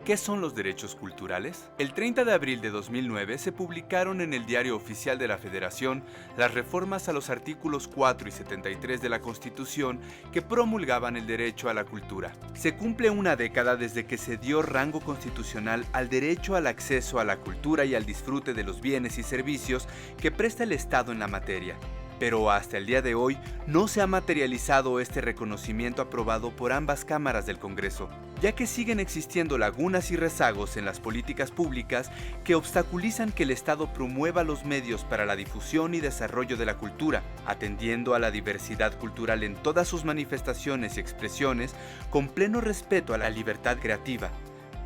¿Qué son los derechos culturales? El 30 de abril de 2009 se publicaron en el Diario Oficial de la Federación las reformas a los artículos 4 y 73 de la Constitución que promulgaban el derecho a la cultura. Se cumple una década desde que se dio rango constitucional al derecho al acceso a la cultura y al disfrute de los bienes y servicios que presta el Estado en la materia. Pero hasta el día de hoy no se ha materializado este reconocimiento aprobado por ambas cámaras del Congreso, ya que siguen existiendo lagunas y rezagos en las políticas públicas que obstaculizan que el Estado promueva los medios para la difusión y desarrollo de la cultura, atendiendo a la diversidad cultural en todas sus manifestaciones y expresiones, con pleno respeto a la libertad creativa,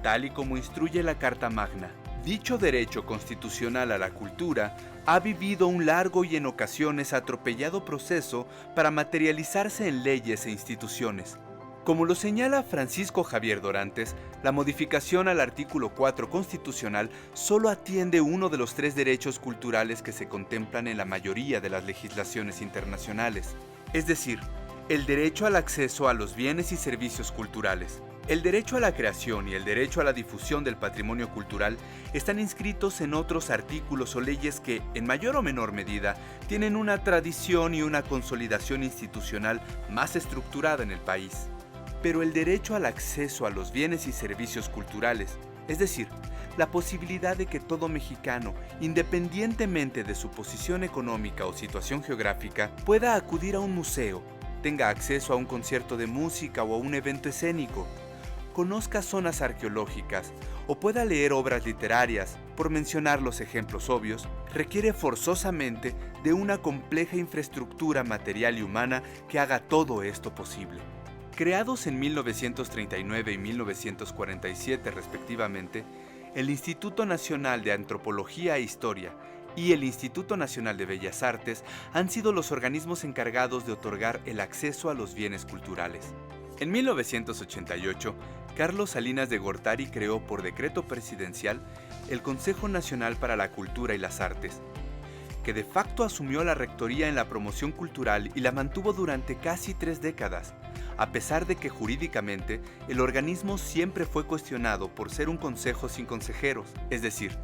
tal y como instruye la Carta Magna. Dicho derecho constitucional a la cultura ha vivido un largo y en ocasiones atropellado proceso para materializarse en leyes e instituciones. Como lo señala Francisco Javier Dorantes, la modificación al artículo 4 constitucional solo atiende uno de los 3 derechos culturales que se contemplan en la mayoría de las legislaciones internacionales, es decir, el derecho al acceso a los bienes y servicios culturales. El derecho a la creación y el derecho a la difusión del patrimonio cultural están inscritos en otros artículos o leyes que, en mayor o menor medida, tienen una tradición y una consolidación institucional más estructurada en el país. Pero el derecho al acceso a los bienes y servicios culturales, es decir, la posibilidad de que todo mexicano, independientemente de su posición económica o situación geográfica, pueda acudir a un museo, tenga acceso a un concierto de música o a un evento escénico, conozca zonas arqueológicas o pueda leer obras literarias, por mencionar los ejemplos obvios, requiere forzosamente de una compleja infraestructura material y humana que haga todo esto posible. Creados en 1939 y 1947 respectivamente, el Instituto Nacional de Antropología e Historia y el Instituto Nacional de Bellas Artes han sido los organismos encargados de otorgar el acceso a los bienes culturales. En 1988, Carlos Salinas de Gortari creó por decreto presidencial el Consejo Nacional para la Cultura y las Artes, que de facto asumió la rectoría en la promoción cultural y la mantuvo durante casi 3 décadas, a pesar de que jurídicamente el organismo siempre fue cuestionado por ser un consejo sin consejeros, es decir,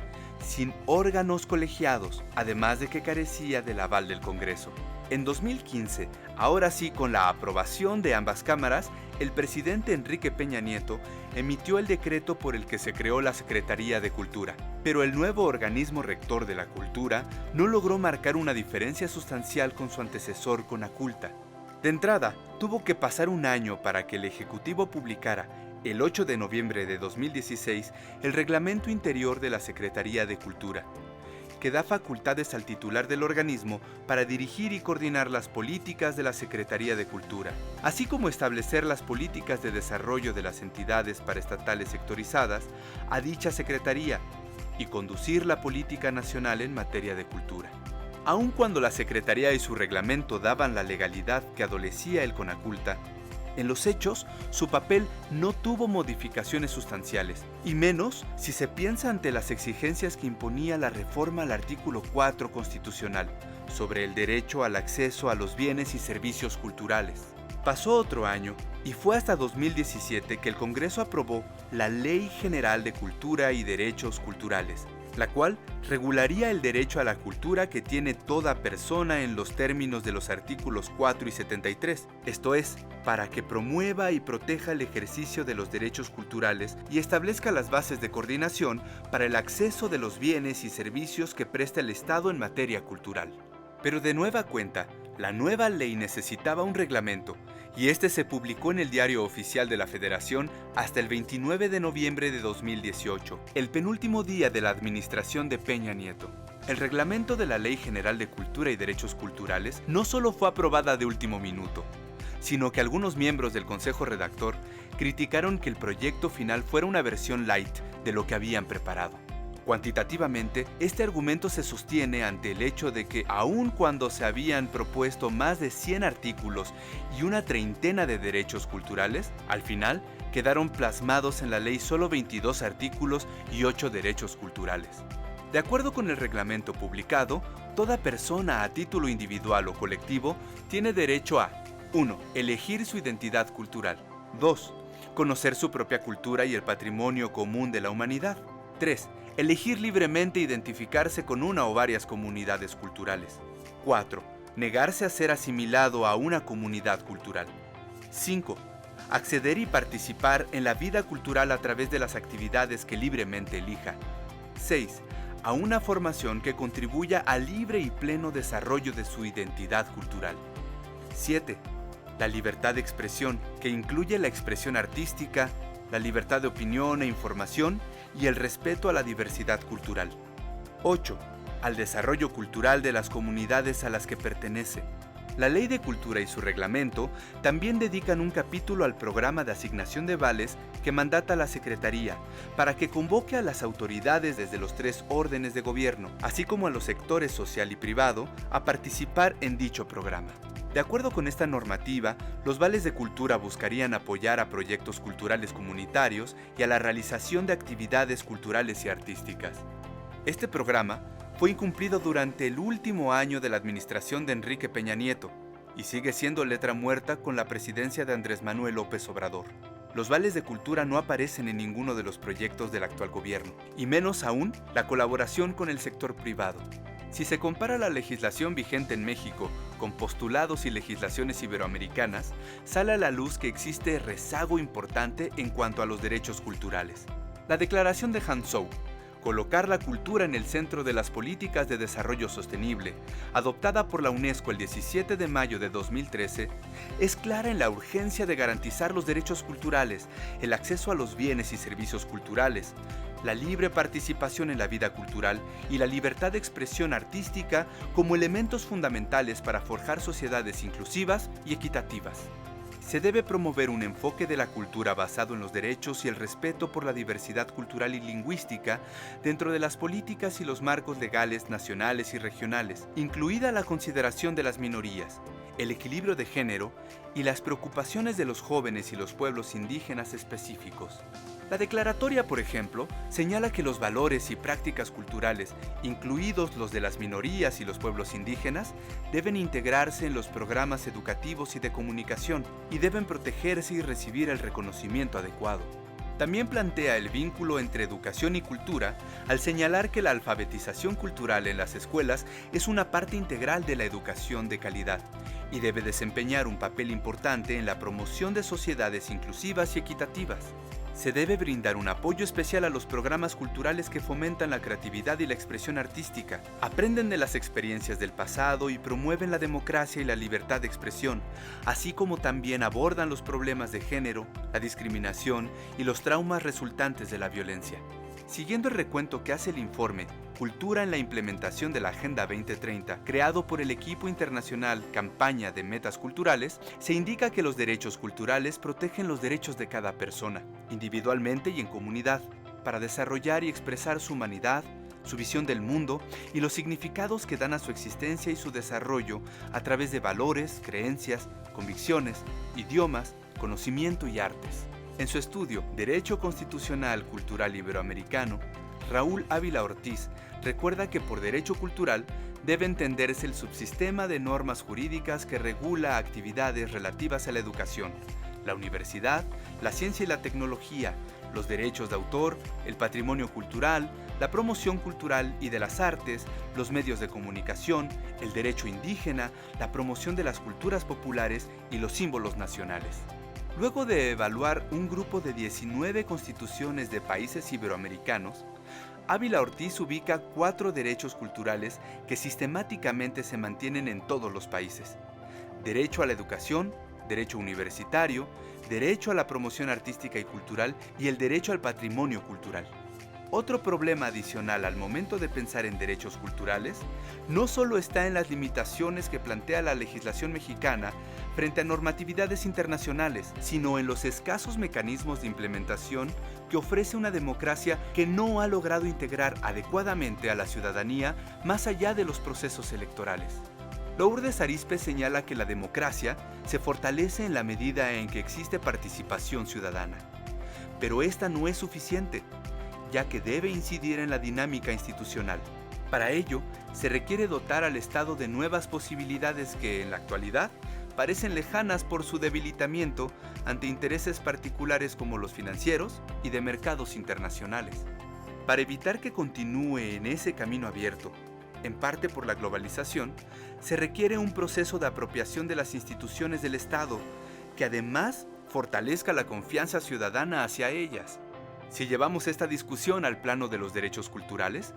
sin órganos colegiados, además de que carecía del aval del Congreso. En 2015, ahora sí con la aprobación de ambas cámaras, el presidente Enrique Peña Nieto emitió el decreto por el que se creó la Secretaría de Cultura. Pero el nuevo organismo rector de la cultura no logró marcar una diferencia sustancial con su antecesor Conaculta. De entrada, tuvo que pasar un año para que el Ejecutivo publicara, el 8 de noviembre de 2016, el reglamento interior de la Secretaría de Cultura, que da facultades al titular del organismo para dirigir y coordinar las políticas de la Secretaría de Cultura, así como establecer las políticas de desarrollo de las entidades paraestatales sectorizadas a dicha Secretaría y conducir la política nacional en materia de cultura. Aun cuando la Secretaría y su reglamento daban la legalidad que adolecía el Conaculta, en los hechos, su papel no tuvo modificaciones sustanciales, y menos si se piensa ante las exigencias que imponía la reforma al artículo 4 constitucional sobre el derecho al acceso a los bienes y servicios culturales. Pasó otro año y fue hasta 2017 que el Congreso aprobó la Ley General de Cultura y Derechos Culturales, la cual regularía el derecho a la cultura que tiene toda persona en los términos de los artículos 4 y 73, esto es, para que promueva y proteja el ejercicio de los derechos culturales y establezca las bases de coordinación para el acceso de los bienes y servicios que presta el Estado en materia cultural. Pero de nueva cuenta, la nueva ley necesitaba un reglamento, y este se publicó en el Diario Oficial de la Federación hasta el 29 de noviembre de 2018, el penúltimo día de la administración de Peña Nieto. El reglamento de la Ley General de Cultura y Derechos Culturales no solo fue aprobada de último minuto, sino que algunos miembros del Consejo Redactor criticaron que el proyecto final fuera una versión light de lo que habían preparado. Cuantitativamente, este argumento se sostiene ante el hecho de que, aun cuando se habían propuesto más de 100 artículos y una treintena de derechos culturales, al final quedaron plasmados en la ley solo 22 artículos y 8 derechos culturales. De acuerdo con el reglamento publicado, toda persona a título individual o colectivo tiene derecho a 1. Elegir su identidad cultural. 2. Conocer su propia cultura y el patrimonio común de la humanidad. 3. Elegir libremente identificarse con una o varias comunidades culturales. 4. Negarse a ser asimilado a una comunidad cultural. 5. Acceder y participar en la vida cultural a través de las actividades que libremente elija. 6. A una formación que contribuya al libre y pleno desarrollo de su identidad cultural. 7. La libertad de expresión, que incluye la expresión artística, la libertad de opinión e información y el respeto a la diversidad cultural. 8. Al desarrollo cultural de las comunidades a las que pertenece. La Ley de Cultura y su reglamento también dedican un capítulo al programa de asignación de vales que mandata la Secretaría para que convoque a las autoridades desde los 3 órdenes de gobierno, así como a los sectores social y privado, a participar en dicho programa. De acuerdo con esta normativa, los vales de cultura buscarían apoyar a proyectos culturales comunitarios y a la realización de actividades culturales y artísticas. Este programa fue incumplido durante el último año de la administración de Enrique Peña Nieto y sigue siendo letra muerta con la presidencia de Andrés Manuel López Obrador. Los vales de cultura no aparecen en ninguno de los proyectos del actual gobierno, y menos aún la colaboración con el sector privado. Si se compara la legislación vigente en México con postulados y legislaciones iberoamericanas, sale a la luz que existe rezago importante en cuanto a los derechos culturales. La Declaración de Hangzhou, colocar la cultura en el centro de las políticas de desarrollo sostenible, adoptada por la UNESCO el 17 de mayo de 2013, es clara en la urgencia de garantizar los derechos culturales, el acceso a los bienes y servicios culturales, la libre participación en la vida cultural y la libertad de expresión artística como elementos fundamentales para forjar sociedades inclusivas y equitativas. Se debe promover un enfoque de la cultura basado en los derechos y el respeto por la diversidad cultural y lingüística dentro de las políticas y los marcos legales nacionales y regionales, incluida la consideración de las minorías, el equilibrio de género y las preocupaciones de los jóvenes y los pueblos indígenas específicos. La declaratoria, por ejemplo, señala que los valores y prácticas culturales, incluidos los de las minorías y los pueblos indígenas, deben integrarse en los programas educativos y de comunicación y deben protegerse y recibir el reconocimiento adecuado. También plantea el vínculo entre educación y cultura al señalar que la alfabetización cultural en las escuelas es una parte integral de la educación de calidad y debe desempeñar un papel importante en la promoción de sociedades inclusivas y equitativas. Se debe brindar un apoyo especial a los programas culturales que fomentan la creatividad y la expresión artística, aprenden de las experiencias del pasado y promueven la democracia y la libertad de expresión, así como también abordan los problemas de género, la discriminación y los traumas resultantes de la violencia. Siguiendo el recuento que hace el informe Cultura en la implementación de la Agenda 2030, creado por el equipo internacional Campaña de Metas Culturales, se indica que los derechos culturales protegen los derechos de cada persona, individualmente y en comunidad, para desarrollar y expresar su humanidad, su visión del mundo y los significados que dan a su existencia y su desarrollo a través de valores, creencias, convicciones, idiomas, conocimiento y artes. En su estudio Derecho Constitucional Cultural Iberoamericano, Raúl Ávila Ortiz recuerda que por derecho cultural debe entenderse el subsistema de normas jurídicas que regula actividades relativas a la educación, la universidad, la ciencia y la tecnología, los derechos de autor, el patrimonio cultural, la promoción cultural y de las artes, los medios de comunicación, el derecho indígena, la promoción de las culturas populares y los símbolos nacionales. Luego de evaluar un grupo de 19 constituciones de países iberoamericanos, Ávila Ortiz ubica 4 derechos culturales que sistemáticamente se mantienen en todos los países: derecho a la educación, derecho universitario, derecho a la promoción artística y cultural y el derecho al patrimonio cultural. Otro problema adicional al momento de pensar en derechos culturales no solo está en las limitaciones que plantea la legislación mexicana frente a normatividades internacionales, sino en los escasos mecanismos de implementación que ofrece una democracia que no ha logrado integrar adecuadamente a la ciudadanía más allá de los procesos electorales. Lourdes Arizpe señala que la democracia se fortalece en la medida en que existe participación ciudadana, pero esta no es suficiente, ya que debe incidir en la dinámica institucional. Para ello, se requiere dotar al Estado de nuevas posibilidades que, en la actualidad, parecen lejanas por su debilitamiento ante intereses particulares como los financieros y de mercados internacionales. Para evitar que continúe en ese camino abierto, en parte por la globalización, se requiere un proceso de apropiación de las instituciones del Estado, que además fortalezca la confianza ciudadana hacia ellas. Si llevamos esta discusión al plano de los derechos culturales,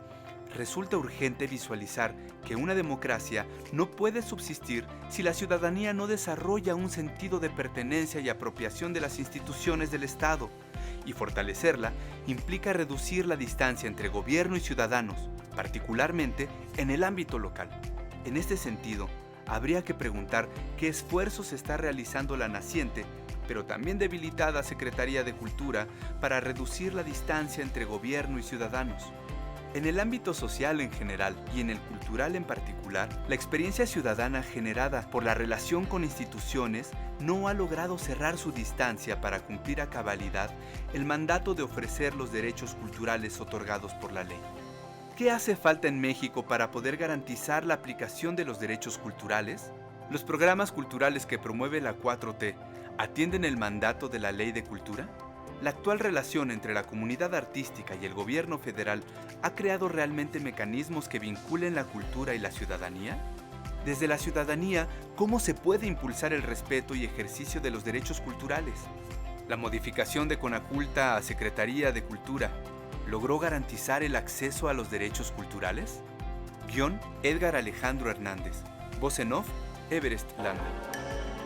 resulta urgente visualizar que una democracia no puede subsistir si la ciudadanía no desarrolla un sentido de pertenencia y apropiación de las instituciones del Estado, y fortalecerla implica reducir la distancia entre gobierno y ciudadanos, particularmente en el ámbito local. En este sentido, habría que preguntar qué esfuerzos está realizando la naciente, pero también debilitada Secretaría de Cultura para reducir la distancia entre gobierno y ciudadanos. En el ámbito social en general y en el cultural en particular, la experiencia ciudadana generada por la relación con instituciones no ha logrado cerrar su distancia para cumplir a cabalidad el mandato de ofrecer los derechos culturales otorgados por la ley. ¿Qué hace falta en México para poder garantizar la aplicación de los derechos culturales? ¿Los programas culturales que promueve la 4T atienden el mandato de la Ley de Cultura? ¿La actual relación entre la comunidad artística y el gobierno federal ha creado realmente mecanismos que vinculen la cultura y la ciudadanía? Desde la ciudadanía, ¿cómo se puede impulsar el respeto y ejercicio de los derechos culturales? La modificación de Conaculta a Secretaría de Cultura ¿logró garantizar el acceso a los derechos culturales? Guión: Edgar Alejandro Hernández. Voz en off: Everest Landa.